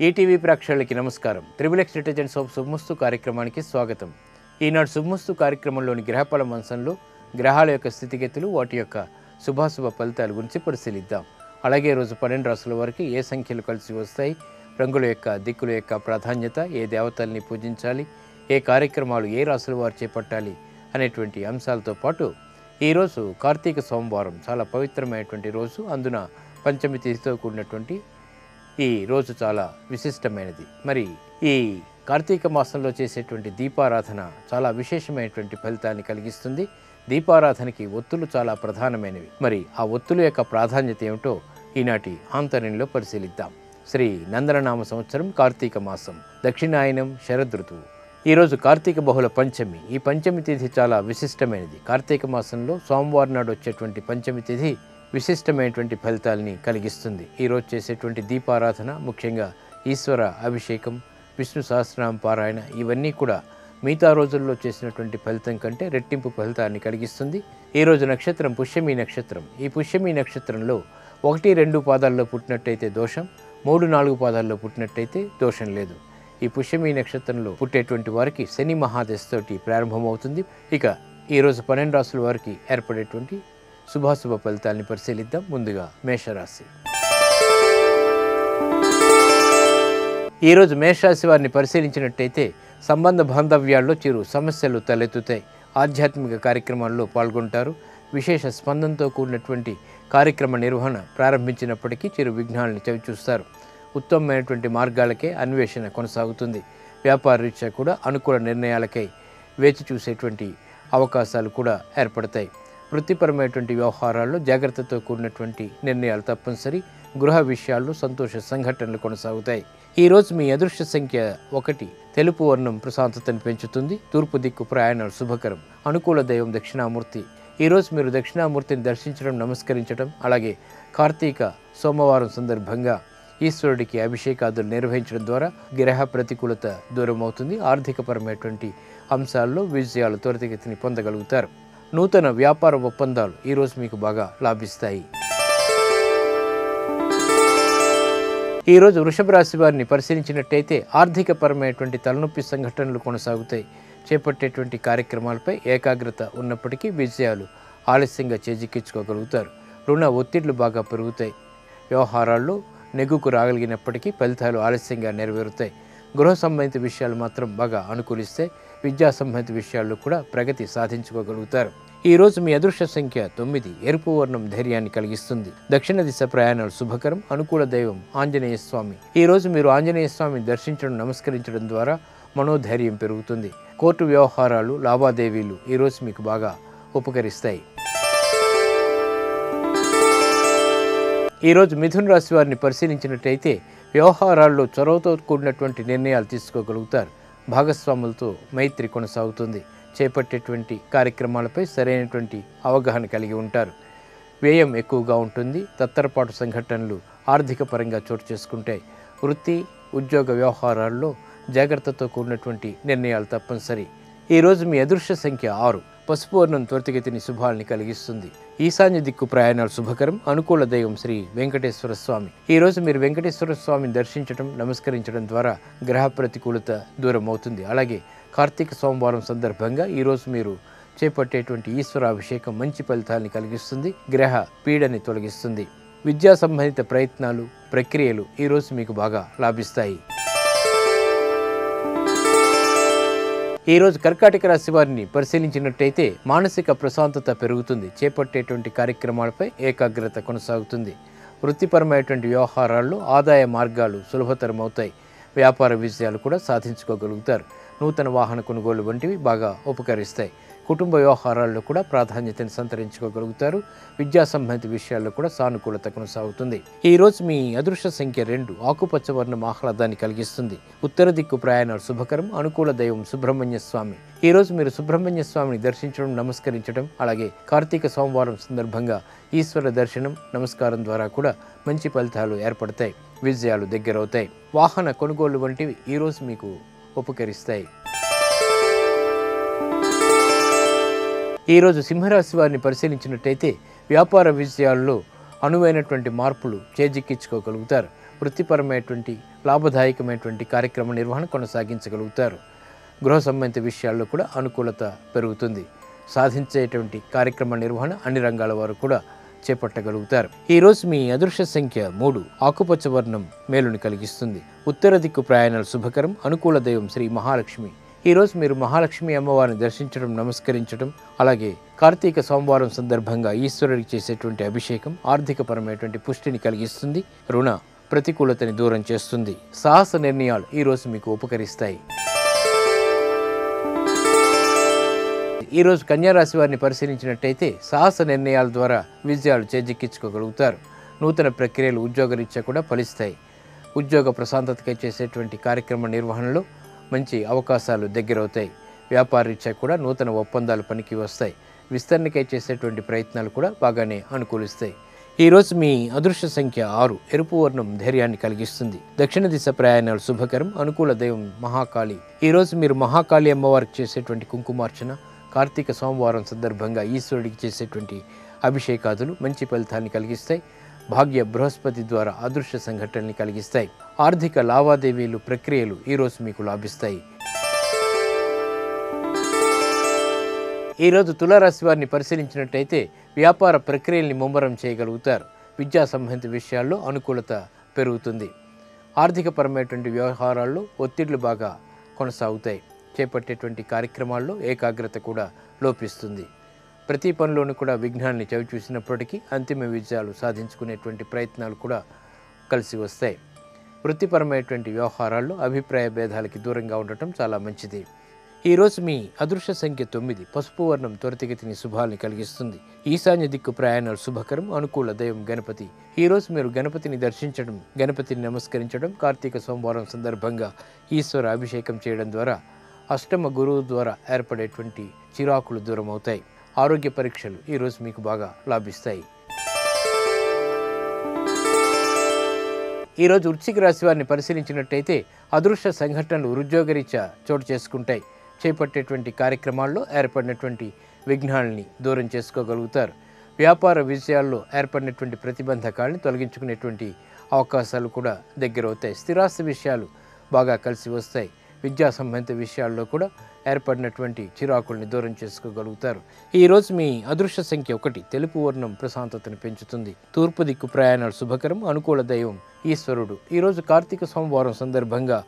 ETV ప్రేక్షకులకి నమస్కారం. Triple X detergents of శుభమస్తు కార్యక్రమానికి స్వాగతం. ఈనాడు శుభమస్తు కార్యక్రమంలోని గ్రహఫల అంశంలో గ్రహాల యొక్క స్థితిగతులు, వాటి యొక్క శుభాశుభ ఫలితాల గురించి పరిశీలిద్దాం. అలాగే రోజు 12 రాశుల వారికి ఏ సంఖ్యలు కలిసి వస్తాయి, రంగుల యొక్క దిక్కుల యొక్క ప్రాధాన్యత, ఏ దేవతల్ని పూజించాలి, ఏ కార్యక్రమాలు ఏ రాశుల వారు చేపట్టాలి అనేటువంటి అంశాలతో పాటు ఈరోజు కార్తీక సోమవారం చాలా పవిత్రమైనటువంటి రోజు. అందున పంచమి తిథితో కూడినటువంటి ఈ రోజు చాలా విశిష్టమైనది. మరి ఈ కార్తీక మాసంలో చేసేటువంటి దీపారాధన చాలా విశేషమైనటువంటి ఫలితాన్ని కలిగిస్తుంది. దీపారాధనకి ఒత్తులు చాలా ప్రధానమైనవి. మరి ఆ ఒత్తుల యొక్క ప్రాధాన్యత ఏమిటో ఈనాటి ఆంతర్యంలో పరిశీలిద్దాం. శ్రీ నందననామ సంవత్సరం, కార్తీక మాసం, దక్షిణాయనం, శరదృతువు. ఈరోజు కార్తీక బహుళ పంచమి. ఈ పంచమి తిథి చాలా విశిష్టమైనది. కార్తీక మాసంలో సోమవారం నాడు వచ్చేటువంటి పంచమి తిథి విశిష్టమైనటువంటి ఫలితాలని కలిగిస్తుంది. ఈరోజు చేసేటువంటి దీపారాధన, ముఖ్యంగా ఈశ్వర అభిషేకం, విష్ణు సహస్రనామ పారాయణ, ఇవన్నీ కూడా మిగతా రోజుల్లో చేసినటువంటి ఫలితం కంటే రెట్టింపు ఫలితాన్ని కలిగిస్తుంది. ఈరోజు నక్షత్రం పుష్యమి నక్షత్రం. ఈ పుష్యమి నక్షత్రంలో 1-2 పాదాల్లో పుట్టినట్టయితే దోషం, 3-4 పాదాల్లో పుట్టినట్టయితే దోషం లేదు. ఈ పుష్యమి నక్షత్రంలో పుట్టేటువంటి వారికి శని మహాదశతోటి ప్రారంభమవుతుంది. ఇక ఈరోజు 12 రాశుల వారికి ఏర్పడేటువంటి శుభాశుభ ఫలితాన్ని పరిశీలిద్దాం. ముందుగా మేషరాశి. ఈరోజు మేషరాశి వారిని పరిశీలించినట్టయితే సంబంధ బాంధవ్యాల్లో చిరు సమస్యలు తలెత్తుతాయి. ఆధ్యాత్మిక కార్యక్రమాల్లో పాల్గొంటారు. విశేష స్పందనతో కూడినటువంటి కార్యక్రమ నిర్వహణ ప్రారంభించినప్పటికీ చిరు విఘ్నాలను చవిచూస్తారు. ఉత్తమమైనటువంటి మార్గాలకే అన్వేషణ కొనసాగుతుంది. వ్యాపార రీత్యా కూడా అనుకూల నిర్ణయాలకై వేచి చూసేటువంటి అవకాశాలు కూడా ఏర్పడతాయి. వృత్తిపరమైనటువంటి వ్యవహారాల్లో జాగ్రత్తతో కూడినటువంటి నిర్ణయాలు తప్పనిసరి. గృహ విషయాల్లో సంతోష సంఘటనలు కొనసాగుతాయి. ఈరోజు మీ అదృష్ట సంఖ్య 1. తెలుపు వర్ణం ప్రశాంతతను పెంచుతుంది. తూర్పు దిక్కు ప్రయాణాలు శుభకరం. అనుకూల దైవం దక్షిణామూర్తి. ఈరోజు మీరు దక్షిణామూర్తిని దర్శించడం, నమస్కరించడం, అలాగే కార్తీక సోమవారం సందర్భంగా ఈశ్వరుడికి అభిషేకాదులు నిర్వహించడం ద్వారా గ్రహ ప్రతికూలత దూరం అవుతుంది. ఆర్థికపరమైనటువంటి అంశాల్లో విజయాలు త్వరితగతిని పొందగలుగుతారు. నూతన వ్యాపార ఒప్పందాలు ఈరోజు మీకు బాగా లాభిస్తాయి. ఈరోజు వృషభ రాశి వారిని పరిశీలించినట్టయితే ఆర్థికపరమైనటువంటి తలనొప్పి సంఘటనలు కొనసాగుతాయి. చేపట్టేటువంటి కార్యక్రమాలపై ఏకాగ్రత ఉన్నప్పటికీ విజయాలు ఆలస్యంగా చేజిక్కించుకోగలుగుతారు. రుణ ఒత్తిళ్లు బాగా పెరుగుతాయి. వ్యవహారాల్లో నెగ్గుకు రాగలిగినప్పటికీ ఫలితాలు ఆలస్యంగా నెరవేరుతాయి. గృహ సంబంధిత విషయాలు మాత్రం బాగా అనుకూలిస్తే విద్యా సంబంధిత విషయాల్లో కూడా ప్రగతి సాధించుకోగలుగుతారు. ఈరోజు మీ అదృష్ట సంఖ్య 9. ఎరుపు వర్ణం ధైర్యాన్ని కలిగిస్తుంది. దక్షిణ దిశ ప్రయాణాలు శుభకరం. అనుకూల దైవం ఆంజనేయ స్వామి. ఈరోజు మీరు ఆంజనేయ స్వామిని దర్శించడం, నమస్కరించడం ద్వారా మనోధైర్యం పెరుగుతుంది. కోర్టు వ్యవహారాలు, లావాదేవీలు ఈరోజు మీకు బాగా ఉపకరిస్తాయి. ఈరోజు మిథున రాశి వారిని పరిశీలించినట్టయితే వ్యవహారాల్లో చొరవతో కూడినటువంటి నిర్ణయాలు తీసుకోగలుగుతారు. భాగస్వాములతో మైత్రి కొనసాగుతుంది. చేపట్టేటువంటి కార్యక్రమాలపై సరైనటువంటి అవగాహన కలిగి ఉంటారు. వ్యయం ఎక్కువగా ఉంటుంది. తత్తరపాటు సంఘటనలు ఆర్థిక పరంగా చోటు చేసుకుంటాయి. వృత్తి, ఉద్యోగ వ్యవహారాల్లో జాగ్రత్తతో కూడినటువంటి నిర్ణయాలు తప్పనిసరి. ఈరోజు మీ అదృష్ట సంఖ్య 6. పసుపు వర్ణం త్వరితగతిని శుభాల్ని కలిగిస్తుంది. ఈశాన్య దిక్కు ప్రయాణాలు శుభకరం. అనుకూల దైవం శ్రీ వెంకటేశ్వర స్వామి. ఈరోజు మీరు వెంకటేశ్వర స్వామిని దర్శించడం, నమస్కరించడం ద్వారా గ్రహ ప్రతికూలత దూరం అవుతుంది. అలాగే కార్తీక సోమవారం సందర్భంగా ఈరోజు మీరు చేపట్టేటువంటి ఈశ్వర అభిషేకం మంచి ఫలితాన్ని కలిగిస్తుంది. గ్రహ పీడని తొలగిస్తుంది. విద్యా సంబంధిత ప్రయత్నాలు, ప్రక్రియలు ఈరోజు మీకు బాగా లాభిస్తాయి. ఈరోజు కర్కాటక రాశి వారిని పరిశీలించినట్టయితే మానసిక ప్రశాంతత పెరుగుతుంది. చేపట్టేటువంటి కార్యక్రమాలపై ఏకాగ్రత కొనసాగుతుంది. వృత్తిపరమైనటువంటి వ్యవహారాల్లో ఆదాయ మార్గాలు సులభతరం అవుతాయి. వ్యాపార విజయాలు కూడా సాధించుకోగలుగుతారు. నూతన వాహన కొనుగోలు వంటివి బాగా ఉపకరిస్తాయి. కుటుంబ వ్యవహారాల్లో కూడా ప్రాధాన్యతను సంతరించుకోగలుగుతారు. విద్యా సంబంధిత విషయాల్లో కూడా సానుకూలత కొనసాగుతుంది. ఈరోజు మీ అదృష్ట సంఖ్య 2. ఆకుపచ్చ వర్ణం ఆహ్లాదాన్ని కలిగిస్తుంది. ఉత్తర దిక్కు ప్రయాణాలు శుభకరం. అనుకూల దైవం సుబ్రహ్మణ్య స్వామి. ఈరోజు మీరు సుబ్రహ్మణ్య స్వామిని దర్శించడం, నమస్కరించడం, అలాగే కార్తీక సోమవారం సందర్భంగా ఈశ్వర దర్శనం, నమస్కారం ద్వారా కూడా మంచి ఫలితాలు ఏర్పడతాయి. విజయాలు దగ్గరవుతాయి. వాహన కొనుగోలు వంటివి ఈరోజు మీకు ఉపకరిస్తాయి. ఈరోజు సింహరాశి వారిని పరిశీలించినట్టయితే వ్యాపార విజయాల్లో అనువైనటువంటి మార్పులు చేజిక్కించుకోగలుగుతారు. వృత్తిపరమైనటువంటి లాభదాయకమైనటువంటి కార్యక్రమ నిర్వహణ కొనసాగించగలుగుతారు. గృహ సంబంధిత విషయాల్లో కూడా అనుకూలత పెరుగుతుంది. సాధించేటువంటి కార్యక్రమ నిర్వహణ అన్ని రంగాల వారు కూడా చేపట్టగలుగుతారు. ఈరోజు మీ అదృష్ట సంఖ్య 3, ఆకుపచ్చ వర్ణం మేలుని కలిగిస్తుంది. ఉత్తర దిక్కు ప్రయాణాలు శుభకరం. అనుకూల దైవం శ్రీ మహాలక్ష్మి. ఈరోజు మీరు మహాలక్ష్మి అమ్మవారిని దర్శించడం, నమస్కరించడం, అలాగే కార్తీక సోమవారం సందర్భంగా ఈశ్వరుడికి చేసేటువంటి అభిషేకం ఆర్థికపరమైనటువంటి పుష్టిని కలిగిస్తుంది. రుణ ప్రతికూలతని దూరం చేస్తుంది. సాహస నిర్ణయాలు ఈరోజు మీకు ఉపకరిస్తాయి. ఈరోజు కన్యారాశి వారిని పరిశీలించినట్టయితే సాహస నిర్ణయాల ద్వారా విజయాలు చేజిక్కించుకోగలుగుతారు. నూతన ప్రక్రియలు ఉద్యోగరీత్యా కూడా ఫలిస్తాయి. ఉద్యోగ ప్రశాంతతకై చేసేటువంటి కార్యక్రమ నిర్వహణలో మంచి అవకాశాలు దగ్గరవుతాయి. వ్యాపారరీత్యా కూడా నూతన ఒప్పందాలు పనికి వస్తాయి. విస్తరణకై చేసేటువంటి ప్రయత్నాలు కూడా బాగానే అనుకూలిస్తాయి. ఈరోజు మీ అదృష్ట సంఖ్య 6, ఎరుపు వర్ణం ధైర్యాన్ని కలిగిస్తుంది. దక్షిణ దిశ ప్రయాణాలు శుభకరం. అనుకూల దైవం మహాకాళి. ఈరోజు మీరు మహాకాళి అమ్మవారికి చేసేటువంటి కుంకుమార్చన, కార్తీక సోమవారం సందర్భంగా ఈశ్వరుడికి చేసేటువంటి అభిషేకాదులు మంచి ఫలితాన్ని కలిగిస్తాయి. భాగ్య బృహస్పతి ద్వారా అదృశ్య సంఘటనల్ని కలిగిస్తాయి. ఆర్థిక లావాదేవీలు ప్రక్రియలు ఈరోజు మీకు లాభిస్తాయి. ఈరోజు తులారాశి వారిని పరిశీలించినట్టయితే వ్యాపార ప్రక్రియల్ని ముమ్మరం చేయగలుగుతారు. విద్యా సంబంధిత విషయాల్లో అనుకూలత పెరుగుతుంది. ఆర్థికపరమైనటువంటి వ్యవహారాల్లో ఒత్తిళ్లు బాగా కొనసాగుతాయి. చేపట్టేటువంటి కార్యక్రమాల్లో ఏకాగ్రత కూడా లోపిస్తుంది. ప్రతి పనిలోనూ కూడా విఘ్నాన్ని చవిచూసినప్పటికీ అంతిమ విజయాలు సాధించుకునేటువంటి ప్రయత్నాలు కూడా కలిసి వస్తాయి. వృత్తిపరమైనటువంటి వ్యవహారాల్లో అభిప్రాయ భేదాలకి దూరంగా ఉండటం చాలా మంచిది. ఈరోజు మీ అదృష్ట సంఖ్య 9, పసుపు వర్ణం త్వరితగతిని శుభాల్ని కలిగిస్తుంది. ఈశాన్య దిక్కు ప్రయాణాలు శుభకరం. అనుకూల దైవం గణపతి. ఈరోజు మీరు గణపతిని దర్శించడం, గణపతిని నమస్కరించడం, కార్తీక సోమవారం సందర్భంగా ఈశ్వర అభిషేకం చేయడం ద్వారా అష్టమ గురువు ద్వారా ఏర్పడేటువంటి చిరాకులు దూరం అవుతాయి. ఆరోగ్య పరీక్షలు ఈరోజు మీకు బాగా లాభిస్తాయి. ఈరోజు వృశ్చిక రాశి వారిని పరిశీలించినట్టయితే అదృష్ట సంఘటనలు ఉద్యోగరీత్యా చోటు చేసుకుంటాయి. చేపట్టేటువంటి కార్యక్రమాల్లో ఏర్పడినటువంటి విఘ్నాలని దూరం చేసుకోగలుగుతారు. వ్యాపార విషయాల్లో ఏర్పడినటువంటి ప్రతిబంధకాలని తొలగించుకునేటువంటి అవకాశాలు కూడా దగ్గరవుతాయి. స్థిరాస్తి విషయాలు బాగా కలిసి వస్తాయి. విద్యా సంబంధిత విషయాల్లో కూడా ఏర్పడినటువంటి చిరాకుల్ని దూరం చేసుకోగలుగుతారు. ఈరోజు మీ అదృష్ట సంఖ్య 1, తెలుపు వర్ణం ప్రశాంతతను పెంచుతుంది. తూర్పు దిక్కు ప్రయాణాలు శుభకరం. అనుకూల దైవం ఈశ్వరుడు. ఈరోజు కార్తీక సోమవారం సందర్భంగా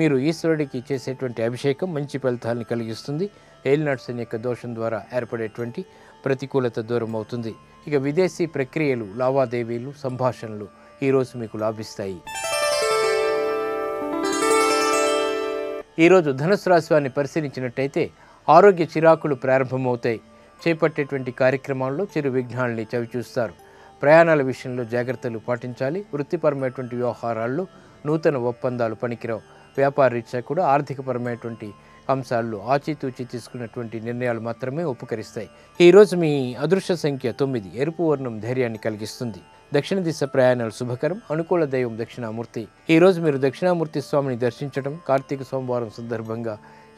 మీరు ఈశ్వరుడికి చేసేటువంటి అభిషేకం మంచి ఫలితాన్ని కలిగిస్తుంది. ఏలినాటి శని యొక్క దోషం ద్వారా ఏర్పడేటువంటి ప్రతికూలత దూరం అవుతుంది. ఇక విదేశీ ప్రక్రియలు, లావాదేవీలు, సంభాషణలు ఈరోజు మీకు లాభిస్తాయి. ఈరోజు ధనుసు రాశి వారిని పరిశీలించినట్టయితే ఆరోగ్య చిరాకులు ప్రారంభమవుతాయి. చేపట్టేటువంటి కార్యక్రమాల్లో చిరు విఘ్నాలని చవిచూస్తారు. ప్రయాణాల విషయంలో జాగ్రత్తలు పాటించాలి. వృత్తిపరమైనటువంటి వ్యవహారాల్లో నూతన ఒప్పందాలు పనికిరావు. వ్యాపార రీత్యా కూడా ఆర్థికపరమైనటువంటి అంశాల్లో ఆచితూచి తీసుకున్నటువంటి నిర్ణయాలు మాత్రమే ఉపకరిస్తాయి. ఈరోజు మీ అదృష్ట సంఖ్య 9, ఎరుపు వర్ణం ధైర్యాన్ని కలిగిస్తుంది. దక్షిణ దిశ ప్రయాణాలు శుభకరం. అనుకూల దైవం దక్షిణామూర్తి. ఈరోజు మీరు దక్షిణామూర్తి స్వామిని దర్శించడం, కార్తీక సోమవారం సందర్భంగా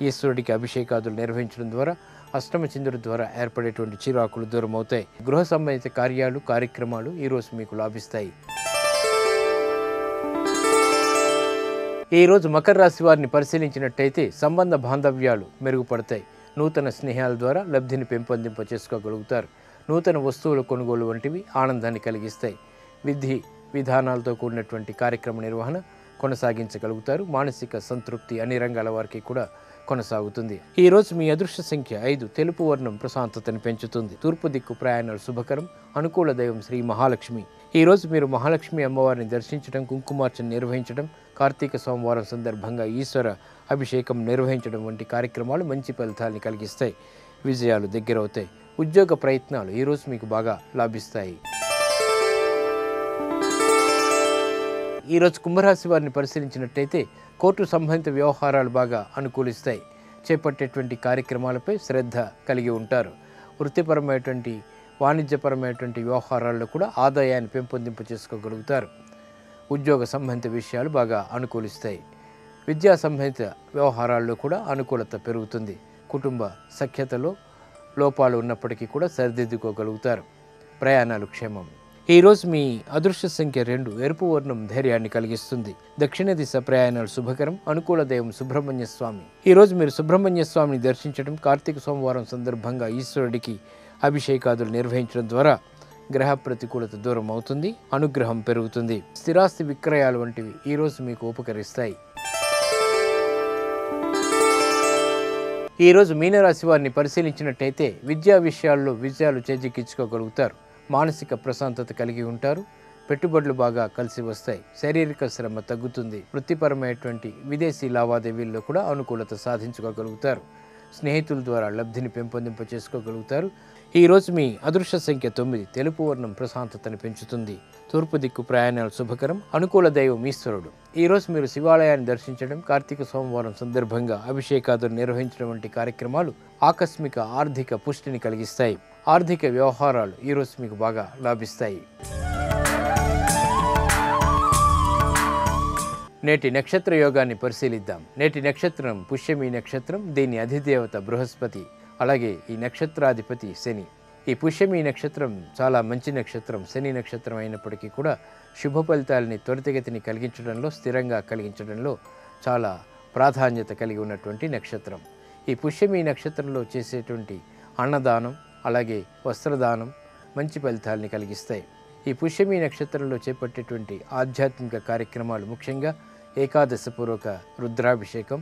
ఈశ్వరుడికి అభిషేకాదులు నిర్వహించడం ద్వారా అష్టమ చంద్రుడి ద్వారా ఏర్పడేటువంటి చిరాకులు దూరం అవుతాయి. గృహ సంబంధిత కార్యాలు, కార్యక్రమాలు ఈరోజు మీకు లాభిస్తాయి. ఈరోజు మకర రాశి వారిని పరిశీలించినట్టయితే సంబంధ బాంధవ్యాలు మెరుగుపడతాయి. నూతన స్నేహాల ద్వారా లబ్ధిని పెంపొందింప చేసుకోగలుగుతారు. నూతన వస్తువుల కొనుగోలు వంటివి ఆనందాన్ని కలిగిస్తాయి. విధి విధానాలతో కూడినటువంటి కార్యక్రమ నిర్వహణ కొనసాగించగలుగుతారు. మానసిక సంతృప్తి అన్ని రంగాల వారికి కూడా కొనసాగుతుంది. ఈరోజు మీ అదృష్ట సంఖ్య 5, తెలుపు వర్ణం ప్రశాంతతను పెంచుతుంది. తూర్పు దిక్కు ప్రయాణాలు శుభకరం. అనుకూల దైవం శ్రీ మహాలక్ష్మి. ఈరోజు మీరు మహాలక్ష్మి అమ్మవారిని దర్శించడం, కుంకుమార్చన నిర్వహించడం, కార్తీక సోమవారం సందర్భంగా ఈశ్వర అభిషేకం నిర్వహించడం వంటి కార్యక్రమాలు మంచి ఫలితాన్ని కలిగిస్తాయి. విజయాలు దగ్గరవుతాయి. ఉద్యోగ ప్రయత్నాలు ఈరోజు మీకు బాగా లాభిస్తాయి. ఈరోజు కుంభరాశి వారిని పరిశీలించినట్టయితే కోర్టు సంబంధిత వ్యవహారాలు బాగా అనుకూలిస్తాయి. చేపట్టేటువంటి కార్యక్రమాలపై శ్రద్ధ కలిగి ఉంటారు. వృత్తిపరమైనటువంటి, వాణిజ్యపరమైనటువంటి వ్యవహారాల్లో కూడా ఆదాయాన్ని పెంపొందింప చేసుకోగలుగుతారు. ఉద్యోగ సంబంధిత విషయాలు బాగా అనుకూలిస్తాయి. విద్యా సంబంధిత వ్యవహారాల్లో కూడా అనుకూలత పెరుగుతుంది. కుటుంబ సఖ్యతలో లోపాలు ఉన్నప్పటికీ కూడా సరిదిద్దుకోగలుగుతారు. ప్రయాణాలు క్షేమం. ఈరోజు మీ అదృష్ట సంఖ్య 2, ఎరుపు వర్ణం ధైర్యాన్ని కలిగిస్తుంది. దక్షిణ దిశ ప్రయాణాలు శుభకరం. అనుకూల దైవం సుబ్రహ్మణ్య స్వామి. ఈరోజు మీరు సుబ్రహ్మణ్య స్వామిని దర్శించడం, కార్తీక సోమవారం సందర్భంగా ఈశ్వరుడికి అభిషేకాదులు నిర్వహించడం ద్వారా గ్రహ ప్రతికూలత దూరం అవుతుంది, అనుగ్రహం పెరుగుతుంది. స్థిరాస్తి విక్రయాలు వంటివి ఈరోజు మీకు ఉపకరిస్తాయి. ఈరోజు మీనరాశి వారిని పరిశీలించినట్టయితే విద్యా విషయాల్లో విజయాలు చేజిక్కించుకోగలుగుతారు. మానసిక ప్రశాంతత కలిగి ఉంటారు. పెట్టుబడులు బాగా కలిసి వస్తాయి. శారీరక శ్రమ తగ్గుతుంది. వృత్తిపరమైనటువంటి విదేశీ లావాదేవీల్లో కూడా అనుకూలత సాధించుకోగలుగుతారు. స్నేహితుల ద్వారా లబ్ధిని పెంపొందింప చేసుకోగలుగుతారు. ఈరోజు మీ అదృష్ట సంఖ్య 9, తెలుపు వర్ణం ప్రశాంతతను పెంచుతుంది. తూర్పు దిక్కు ప్రయాణాలు శుభకరం. అనుకూల దైవం ఈశ్వరుడు. ఈరోజు మీరు శివాలయాన్ని దర్శించడం, కార్తీక సోమవారం సందర్భంగా అభిషేకాదులు నిర్వహించడం వంటి కార్యక్రమాలు ఆకస్మిక ఆర్థిక పుష్టిని కలిగిస్తాయి. ఆర్థిక వ్యవహారాలు ఈరోజు మీకు బాగా లాభిస్తాయి. నేటి నక్షత్ర యోగాన్ని పరిశీలిద్దాం. నేటి నక్షత్రం పుష్యమి నక్షత్రం. దీని అధిదేవత బృహస్పతి, అలాగే ఈ నక్షత్రాధిపతి శని. ఈ పుష్యమి నక్షత్రం చాలా మంచి నక్షత్రం. శని నక్షత్రం అయినప్పటికీ కూడా శుభ ఫలితాలని త్వరితగతిని కలిగించడంలో, స్థిరంగా కలిగించడంలో చాలా ప్రాధాన్యత కలిగి ఉన్నటువంటి నక్షత్రం. ఈ పుష్యమి నక్షత్రంలో చేసేటువంటి అన్నదానం, అలాగే వస్త్రదానం మంచి ఫలితాలని కలిగిస్తాయి. ఈ పుష్యమి నక్షత్రంలో చేపట్టేటువంటి ఆధ్యాత్మిక కార్యక్రమాలు, ముఖ్యంగా ఏకాదశపూర్వక రుద్రాభిషేకం,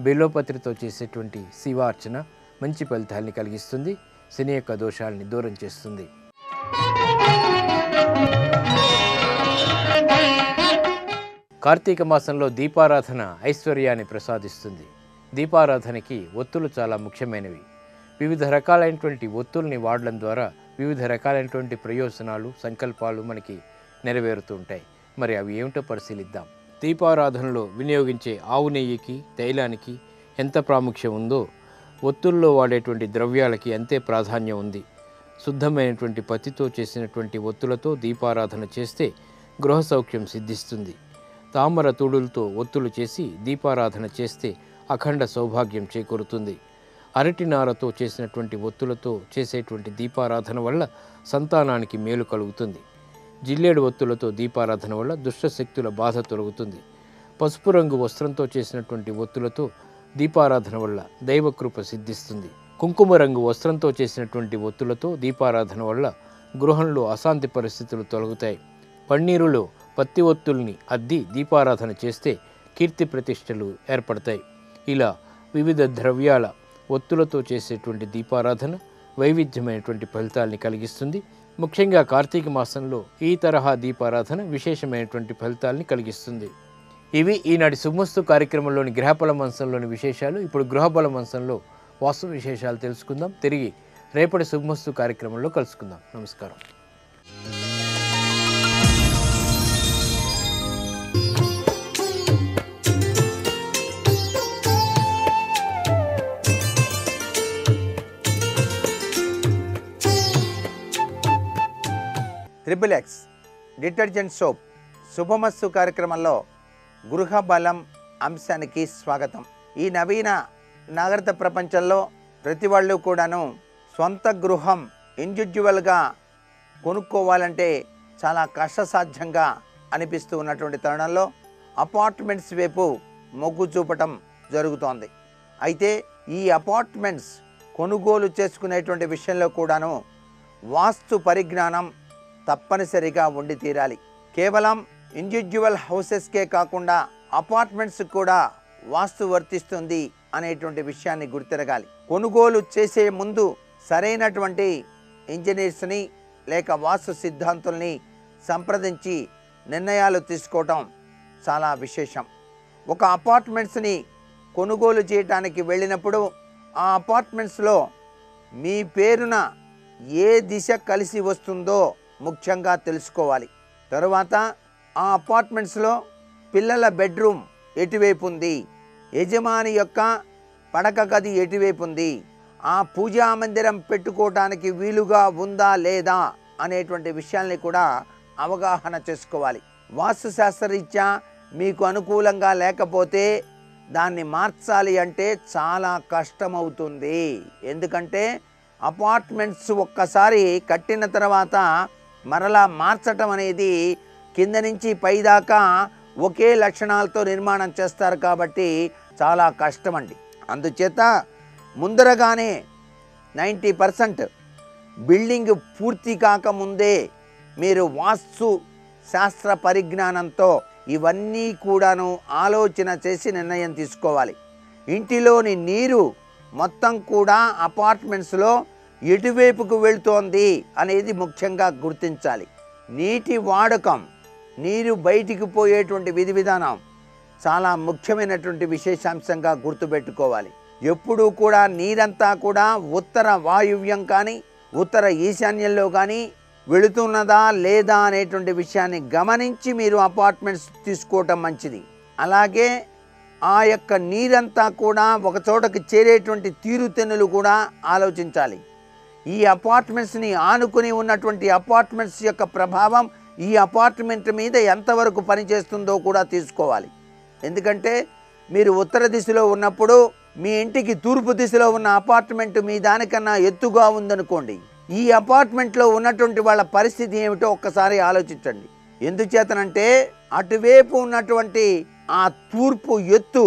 బిల్వపత్రితో చేసేటువంటి శివార్చన మంచి ఫలితాలని కలిగిస్తుంది. శని యొక్క దోషాలని దూరం చేస్తుంది. కార్తీక మాసంలో దీపారాధన ఐశ్వర్యాన్ని ప్రసాదిస్తుంది. దీపారాధనకి ఒత్తులు చాలా ముఖ్యమైనవి. వివిధ రకాలైనటువంటి ఒత్తుల్ని వాడడం ద్వారా వివిధ రకాలైనటువంటి ప్రయోజనాలు, సంకల్పాలు మనకి నెరవేరుతూ ఉంటాయి. మరి అవి ఏమిటో పరిశీలిద్దాం. దీపారాధనలో వినియోగించే ఆవు నెయ్యికి, తైలానికి ఎంత ప్రాముఖ్యం ఉందో ఒత్తుల్లో వాడేటువంటి ద్రవ్యాలకి అంతే ప్రాధాన్యం ఉంది. శుద్ధమైనటువంటి పత్తితో చేసినటువంటి ఒత్తులతో దీపారాధన చేస్తే గృహ సౌఖ్యం సిద్ధిస్తుంది. తామర తూడులతో ఒత్తులు చేసి దీపారాధన చేస్తే అఖండ సౌభాగ్యం చేకూరుతుంది. అరటి నారతో చేసినటువంటి ఒత్తులతో చేసేటువంటి దీపారాధన వల్ల సంతానానికి మేలు కలుగుతుంది. జిల్లేడు ఒత్తులతో దీపారాధన వల్ల దుష్టశక్తుల బాధ తొలగుతుంది. పసుపు రంగు వస్త్రంతో చేసినటువంటి ఒత్తులతో దీపారాధన వల్ల దైవకృప సిద్ధిస్తుంది. కుంకుమ రంగు వస్త్రంతో చేసినటువంటి ఒత్తులతో దీపారాధన వల్ల గృహంలో అశాంతి పరిస్థితులు తొలగుతాయి. పన్నీరులో పత్తి ఒత్తుల్ని అద్ది దీపారాధన చేస్తే కీర్తి ప్రతిష్టలు ఏర్పడతాయి. ఇలా వివిధ ద్రవ్యాల ఒత్తులతో చేసేటువంటి దీపారాధన వైవిధ్యమైనటువంటి ఫలితాలని కలిగిస్తుంది. ముఖ్యంగా కార్తీక మాసంలో ఈ తరహా దీపారాధన విశేషమైనటువంటి ఫలితాలని కలిగిస్తుంది. ఇవి ఈనాటి శుభమస్తు కార్యక్రమంలోని గ్రహబల మంచంలోని విశేషాలు. ఇప్పుడు గృహబల మంచంలో వాస్తు విశేషాలు తెలుసుకుందాం. తిరిగి రేపటి శుభమస్తు కార్యక్రమంలో కలుసుకుందాం. నమస్కారం. XXX డిటర్జెంట్ సోప్ శుభమస్తు కార్యక్రమంలో గృహ బలం అంశానికి స్వాగతం. ఈ నవీన నాగరిక ప్రపంచంలో ప్రతి వాళ్ళు కూడాను సొంత గృహం ఇండివిజువల్గా కొనుక్కోవాలంటే చాలా కష్టసాధ్యంగా అనిపిస్తూ ఉన్నటువంటి తరుణంలో అపార్ట్మెంట్స్ వైపు మొగ్గు చూపటం జరుగుతోంది. అయితే ఈ అపార్ట్మెంట్స్ కొనుగోలు చేసుకునేటువంటి విషయంలో కూడాను వాస్తు పరిజ్ఞానం తప్పనిసరిగా ఉండి తీరాలి. కేవలం ఇండివిజువల్ హౌసెస్కే కాకుండా అపార్ట్మెంట్స్ కూడా వాస్తు వర్తిస్తుంది అనేటువంటి విషయాన్ని గుర్తిరగాలి. కొనుగోలు చేసే ముందు సరైనటువంటి ఇంజనీర్స్ని లేక వాస్తు సిద్ధాంతుల్ని సంప్రదించి నిర్ణయాలు తీసుకోవటం చాలా విశేషం. ఒక అపార్ట్మెంట్స్ని కొనుగోలు చేయడానికి వెళ్ళినప్పుడు ఆ అపార్ట్మెంట్స్లో మీ పేరున ఏ దిశ కలిసి వస్తుందో ముఖ్యంగా తెలుసుకోవాలి. తరువాత ఆ అపార్ట్మెంట్స్లో పిల్లల బెడ్రూమ్ ఎటువైపు ఉంది, యజమాని యొక్క పడక గది ఎటువైపు ఉంది, ఆ పూజా మందిరం పెట్టుకోవడానికి వీలుగా ఉందా లేదా అనేటువంటి విషయాల్ని కూడా అవగాహన చేసుకోవాలి. వాస్తుశాస్త్రరీత్యా మీకు అనుకూలంగా లేకపోతే దాన్ని మార్చాలి అంటే చాలా కష్టమవుతుంది. ఎందుకంటే అపార్ట్మెంట్స్ ఒక్కసారి కట్టిన తర్వాత మరలా మార్చటం అనేది కింద నుంచి పైదాకా ఒకే లక్షణాలతో నిర్మాణం చేస్తారు కాబట్టి చాలా కష్టమండి. అందుచేత ముందరగానే 90% బిల్డింగ్ పూర్తి కాకముందే మీరు వాస్తు శాస్త్ర పరిజ్ఞానంతో ఇవన్నీ కూడాను ఆలోచన చేసి నిర్ణయం తీసుకోవాలి. ఇంటిలోని నీరు మొత్తం కూడా అపార్ట్మెంట్స్లో ఎటువైపుకు వెళ్తోంది అనేది ముఖ్యంగా గుర్తించాలి. నీటి వాడకం, నీరు బయటికి పోయేటువంటి విధి విధానం చాలా ముఖ్యమైనటువంటి విశేషాంశంగా గుర్తుపెట్టుకోవాలి. ఎప్పుడూ కూడా నీరంతా కూడా ఉత్తర వాయువ్యం కానీ ఉత్తర ఈశాన్యంలో కానీ వెళుతున్నదా లేదా అనేటువంటి విషయాన్ని గమనించి మీరు అపార్ట్మెంట్స్ తీసుకోవటం మంచిది. అలాగే ఆ యొక్క నీరంతా కూడా ఒక చోటకి చేరేటువంటి తీరుతెన్నులు కూడా ఆలోచించాలి. ఈ అపార్ట్మెంట్స్ని ఆనుకుని ఉన్నటువంటి అపార్ట్మెంట్స్ యొక్క ప్రభావం ఈ అపార్ట్మెంట్ మీద ఎంతవరకు పనిచేస్తుందో కూడా తీసుకోవాలి. ఎందుకంటే మీరు ఉత్తర దిశలో ఉన్నప్పుడు మీ ఇంటికి తూర్పు దిశలో ఉన్న అపార్ట్మెంట్ మీ దానికన్నా ఎత్తుగా ఉందనుకోండి, ఈ అపార్ట్మెంట్లో ఉన్నటువంటి వాళ్ళ పరిస్థితి ఏమిటో ఒక్కసారి ఆలోచించండి. ఎందుచేతనంటే అటువైపు ఉన్నటువంటి ఆ తూర్పు ఎత్తు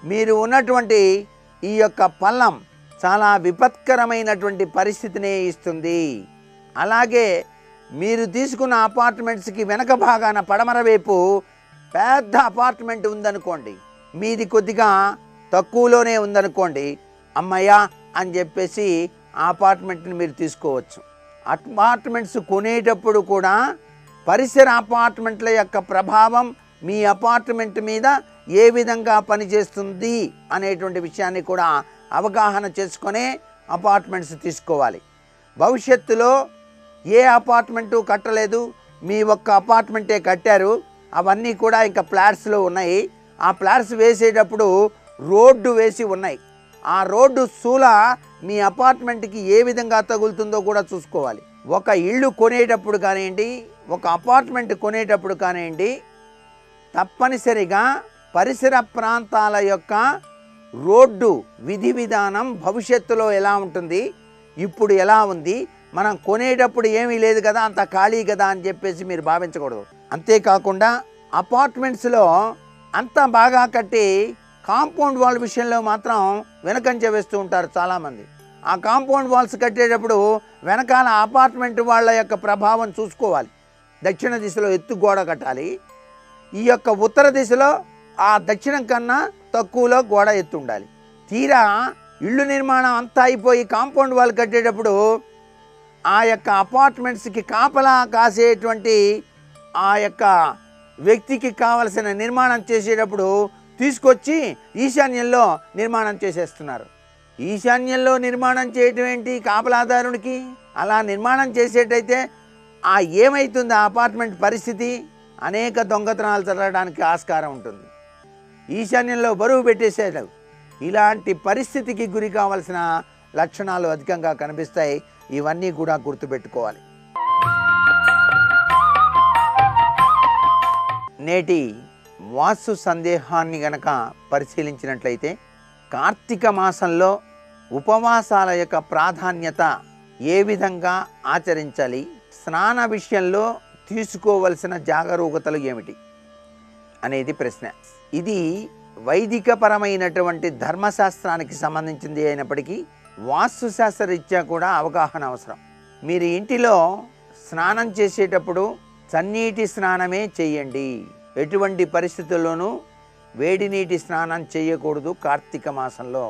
మీరు ఉన్నటువంటి ఈ యొక్క పల్లం చాలా విపత్కరమైనటువంటి పరిస్థితిని ఇస్తుంది. అలాగే మీరు తీసుకున్న అపార్ట్మెంట్స్కి వెనక భాగాన పడమర వైపు పెద్ద అపార్ట్మెంట్ ఉందనుకోండి, మీది కొద్దిగా తక్కువలోనే ఉందనుకోండి, అమ్మయ్య అని చెప్పేసి ఆ అపార్ట్మెంట్ని మీరు తీసుకోవచ్చు. అపార్ట్మెంట్స్ కొనేటప్పుడు కూడా పరిసర అపార్ట్మెంట్ల యొక్క ప్రభావం మీ అపార్ట్మెంట్ మీద ఏ విధంగా పనిచేస్తుంది అనేటువంటి విషయాన్ని కూడా అవగాహన చేసుకునే అపార్ట్మెంట్స్ తీసుకోవాలి. భవిష్యత్తులో ఏ అపార్ట్మెంటు కట్టలేదు, మీ ఒక్క అపార్ట్మెంటే కట్టారు, అవన్నీ కూడా ఇంకా ఫ్లాట్స్లో ఉన్నాయి. ఆ ఫ్లాట్స్ వేసేటప్పుడు రోడ్డు వేసి ఉన్నాయి. ఆ రోడ్డు సూల మీ అపార్ట్మెంట్కి ఏ విధంగా తగులుతుందో కూడా చూసుకోవాలి. ఒక ఇల్లు కొనేటప్పుడు కానివ్వండి, ఒక అపార్ట్మెంట్ కొనేటప్పుడు కానివ్వండి, తప్పనిసరిగా పరిసర ప్రాంతాల యొక్క రోడ్డు విధి విధానం భవిష్యత్తులో ఎలా ఉంటుంది, ఇప్పుడు ఎలా ఉంది, మనం కొనేటప్పుడు ఏమీ లేదు కదా, అంత ఖాళీ కదా అని చెప్పేసి మీరు భావించకూడదు. అంతేకాకుండా అపార్ట్మెంట్స్లో అంతా బాగా కట్టి కాంపౌండ్ వాల్ విషయంలో మాత్రం వెనకంజ వేస్తూ ఉంటారు చాలామంది. ఆ కాంపౌండ్ వాల్స్ కట్టేటప్పుడు వెనకాల అపార్ట్మెంట్ వాళ్ళ యొక్క ప్రభావం చూసుకోవాలి. దక్షిణ దిశలో ఎత్తు గోడ కట్టాలి, ఈ యొక్క ఉత్తర దిశలో ఆ దక్షిణం కన్నా తక్కువలో గోడ ఎత్తు ఉండాలి. తీరా ఇళ్ళు నిర్మాణం అంతా అయిపోయి కాంపౌండ్ వాల్ కట్టేటప్పుడు ఆ యొక్క అపార్ట్మెంట్స్కి కాపలా కాసేటువంటి ఆ యొక్క వ్యక్తికి కావలసిన నిర్మాణం చేసేటప్పుడు తీసుకొచ్చి ఈశాన్యంలో నిర్మాణం చేసేస్తున్నారు. ఈశాన్యంలో నిర్మాణం చేయటం ఏంటి కాపలాదారునికి? అలా నిర్మాణం చేసేటైతే ఏమవుతుంది ఆ అపార్ట్మెంట్ పరిస్థితి? అనేక దొంగతనాలు జరగడానికి ఆస్కారం ఉంటుంది. ఈశాన్యంలో బరువు పెట్టేసేట ఇలాంటి పరిస్థితికి గురి కావాల్సిన లక్షణాలు అధికంగా కనిపిస్తాయి. ఇవన్నీ కూడా గుర్తుపెట్టుకోవాలి. నేటి వాస్తు సందేహాన్ని గనక పరిశీలించినట్లయితే కార్తీక మాసంలో ఉపవాసాల యొక్క ప్రాధాన్యత ఏ విధంగా ఆచరించాలి, స్నాన విషయంలో తీసుకోవలసిన జాగరూకతలు ఏమిటి అనేది ప్రశ్న. ఇది వైదికపరమైనటువంటి ధర్మశాస్త్రానికి సంబంధించింది అయినప్పటికీ వాస్తుశాస్త్ర రీత్యా కూడా అవగాహన అవసరం. మీరు ఇంటిలో స్నానం చేసేటప్పుడు చన్నీటి స్నానమే చేయండి. ఎటువంటి పరిస్థితుల్లోనూ వేడి నీటి స్నానం చేయకూడదు కార్తీక మాసంలో.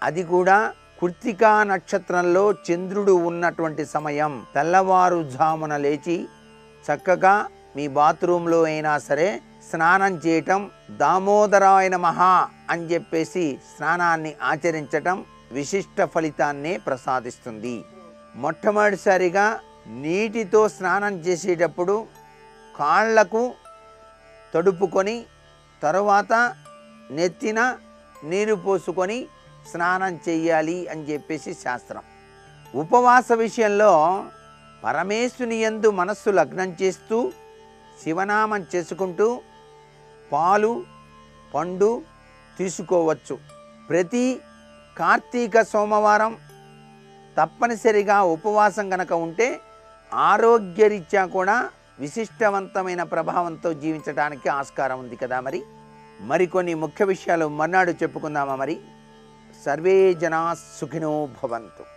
అది కూడా కృత్తికా నక్షత్రంలో చంద్రుడు ఉన్నటువంటి సమయం. తెల్లవారుజామున లేచి చక్కగా మీ బాత్రూంలో అయినా సరే స్నానం చేయటం, దామోదరాయ నమః అని చెప్పేసి స్నానాన్ని ఆచరించటం విశిష్ట ఫలితాన్నే ప్రసాదిస్తుంది. మొట్టమొదటిసారిగా నీటితో స్నానం చేసేటప్పుడు కాళ్లకు తడుపుకొని తరువాత నెత్తిన నీరు పోసుకొని స్నానం చెయ్యాలి అని చెప్పేసి శాస్త్రం. ఉపవాస విషయంలో పరమేశ్వరుని యందు మనస్సు లగ్నం చేస్తూ శివనామం చేసుకుంటూ పాలు పండు తీసుకోవచ్చు. ప్రతి కార్తీక సోమవారం తప్పనిసరిగా ఉపవాసం గనక ఉంటే ఆరోగ్యరీత్యా కూడా విశిష్టవంతమైన ప్రభావంతో జీవించడానికి ఆస్కారం ఉంది కదా. మరికొన్ని ముఖ్య విషయాలు మర్నాడు చెప్పుకుందామా. సర్వే జనా సుఖినో భవంతు.